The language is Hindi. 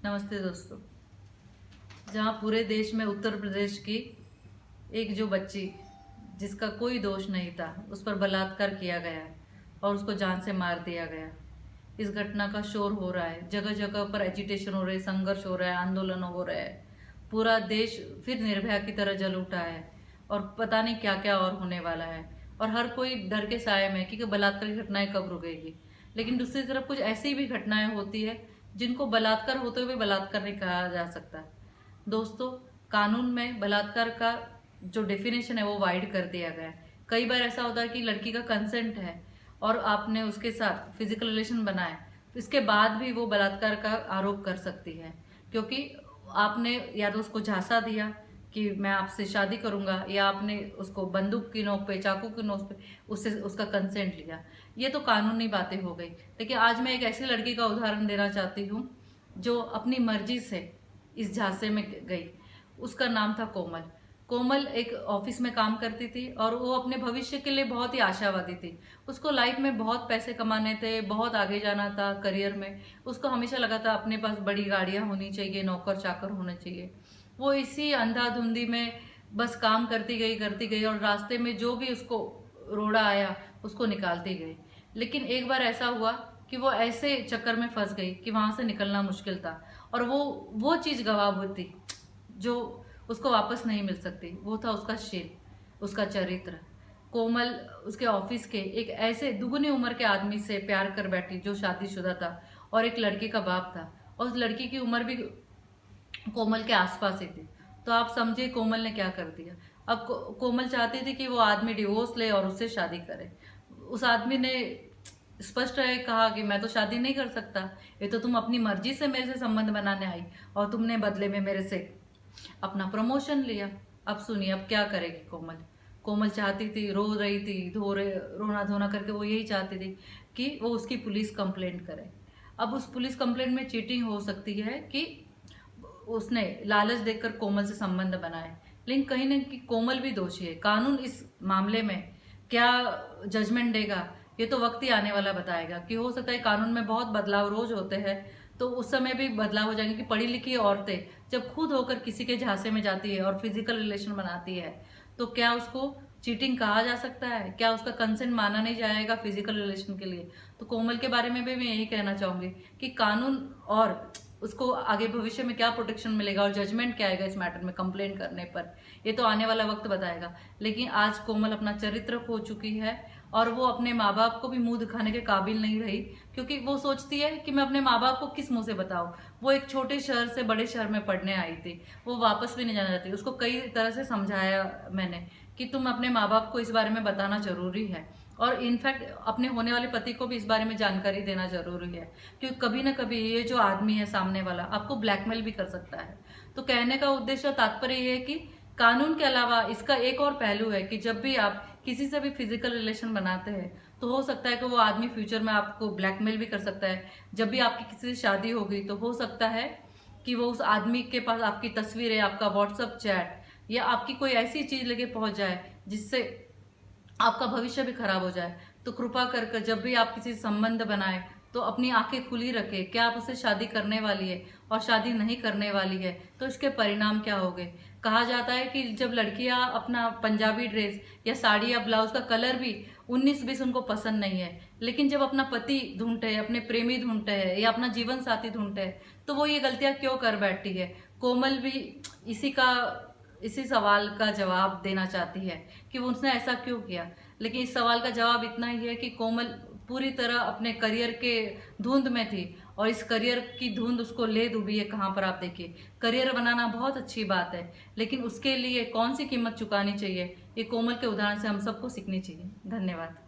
नमस्ते दोस्तों। जहाँ पूरे देश में उत्तर प्रदेश की एक जो बच्ची जिसका कोई दोष नहीं था उस पर बलात्कार किया गया और उसको जान से मार दिया गया। इस घटना का शोर हो रहा है, जगह जगह पर एजिटेशन हो रही है, संघर्ष हो रहा है, आंदोलन हो रहा है। पूरा देश फिर निर्भया की तरह जल उठा है और पता नहीं क्या क्या और होने वाला है। और हर कोई डर के साए में कि बलात्कार की घटनाएं कब रुकेगी। लेकिन दूसरी तरफ कुछ ऐसी भी घटनाएं होती है जिनको बलात्कार होते हुए बलात्कार नहीं कहा जा सकता। दोस्तों, कानून में बलात्कार का जो डेफिनेशन है वो वाइड कर दिया गया है। कई बार ऐसा होता है कि लड़की का कंसेंट है और आपने उसके साथ फिजिकल रिलेशन बनाए, तो इसके बाद भी वो बलात्कार का आरोप कर सकती है, क्योंकि आपने या तो उसको झांसा दिया कि मैं आपसे शादी करूंगा, या आपने उसको बंदूक की नोक पे, चाकू की नोक पे उससे उसका कंसेंट लिया। ये तो कानूनी बातें हो गई। लेकिन आज मैं एक ऐसी लड़की का उदाहरण देना चाहती हूँ जो अपनी मर्जी से इस झांसे में गई। उसका नाम था कोमल। कोमल एक ऑफिस में काम करती थी और वो अपने भविष्य के लिए बहुत ही आशावादी थी। उसको लाइफ में बहुत पैसे कमाने थे, बहुत आगे जाना था करियर में। उसको हमेशा लगा था अपने पास बड़ी गाड़ियां होनी चाहिए, नौकर चाकर होने चाहिए। वो इसी अंधाधुंधी में बस काम करती गई और रास्ते में जो भी उसको रोड़ा आया उसको निकालती गई। लेकिन एक बार ऐसा हुआ कि वो ऐसे चक्कर में फंस गई कि वहां से निकलना मुश्किल था और वो चीज गवा होती जो उसको वापस नहीं मिल सकती। वो था उसका शील, उसका चरित्र। कोमल उसके ऑफिस के एक ऐसे दुगनी उम्र के आदमी से प्यार कर बैठी जो शादीशुदा था और एक लड़के का बाप था, और उस लड़की की उम्र भी कोमल के आसपास ही थी। तो आप समझिए कोमल ने क्या कर दिया। अब कोमल चाहती थी कि वो आदमी डिवोर्स ले और उससे शादी करे। उस आदमी ने स्पष्ट कहा कि मैं तो शादी नहीं कर सकता, ये तो तुम अपनी मर्जी से मेरे से संबंध बनाने आई और तुमने बदले में मेरे से अपना प्रमोशन लिया। अब सुनिए, अब क्या करेगी कोमल। कोमल चाहती थी, रो रही थी, रोना धोना करके वो यही चाहती थी कि वो उसकी पुलिस कंप्लेंट करे। अब उस पुलिस कंप्लेंट में चीटिंग हो सकती है कि उसने लालच देकर कोमल से संबंध बनाए, लेकिन कहीं ना कहीं कोमल भी दोषी है। कानून इस मामले में क्या जजमेंट देगा ये तो वक्त ही आने वाला बताएगा। कि हो सकता है कानून में बहुत बदलाव रोज होते हैं, तो उस समय भी बदलाव हो जाएंगे कि पढ़ी लिखी औरतें जब खुद होकर किसी के झांसे में जाती है और फिजिकल रिलेशन बनाती है, तो क्या उसको चीटिंग कहा जा सकता है? क्या उसका कंसेंट माना नहीं जाएगा फिजिकल रिलेशन के लिए? तो कोमल के बारे में भी मैं यही कहना चाहूंगी कि कानून और उसको आगे भविष्य में क्या प्रोटेक्शन मिलेगा और जजमेंट क्या आएगा इस मैटर में कंप्लेंट करने पर, ये तो आने वाला वक्त बताएगा। लेकिन आज कोमल अपना चरित्र खो चुकी है और वो अपने माँ बाप को भी मुंह दिखाने के काबिल नहीं रही, क्योंकि वो सोचती है कि मैं अपने माँ बाप को किस मुंह से बताऊं। वो एक छोटे शहर से बड़े शहर में पढ़ने आई थी, वो वापस भी नहीं जाना चाहती। उसको कई तरह से समझाया मैंने कि तुम अपने माँ बाप को इस बारे में बताना जरूरी है, और इनफैक्ट अपने होने वाले पति को भी इस बारे में जानकारी देना जरूरी है, क्योंकि कभी ना कभी ये जो आदमी है सामने वाला आपको ब्लैकमेल भी कर सकता है। तो कहने का उद्देश्य तात्पर्य ये है कि कानून के अलावा इसका एक और पहलू है कि जब भी आप किसी से भी फिजिकल रिलेशन बनाते हैं तो हो सकता है कि वो आदमी फ्यूचर में आपको ब्लैकमेल भी कर सकता है। जब भी आपकी किसी से शादी होगी तो हो सकता है कि वो उस आदमी के पास आपकी तस्वीरें, आपका व्हाट्सअप चैट या आपकी कोई ऐसी चीज लेके पहुंच जाए जिससे आपका भविष्य भी खराब हो जाए। तो कृपा कर जब भी आप किसी संबंध बनाए तो अपनी आंखें खुली रखे। क्या आप उससे शादी करने वाली है और शादी नहीं करने वाली है तो इसके परिणाम क्या होंगे। कहा जाता है कि जब लड़कियां अपना पंजाबी ड्रेस या साड़ी या ब्लाउज का कलर भी 19-20 उनको पसंद नहीं है, लेकिन जब अपना पति ढूंढते हैं, अपने प्रेमी ढूंढते हैं या अपना जीवन साथी ढूंढते हैं, तो वो ये गलतियां क्यों कर बैठती है। कोमल भी इसी सवाल का जवाब देना चाहती है कि वो उसने ऐसा क्यों किया। लेकिन इस सवाल का जवाब इतना ही है कि कोमल पूरी तरह अपने करियर के धुंध में थी और इस करियर की धुंध उसको ले डूबी है। कहाँ पर आप देखिए, करियर बनाना बहुत अच्छी बात है, लेकिन उसके लिए कौन सी कीमत चुकानी चाहिए ये कोमल के उदाहरण से हम सबको सीखनी चाहिए। धन्यवाद।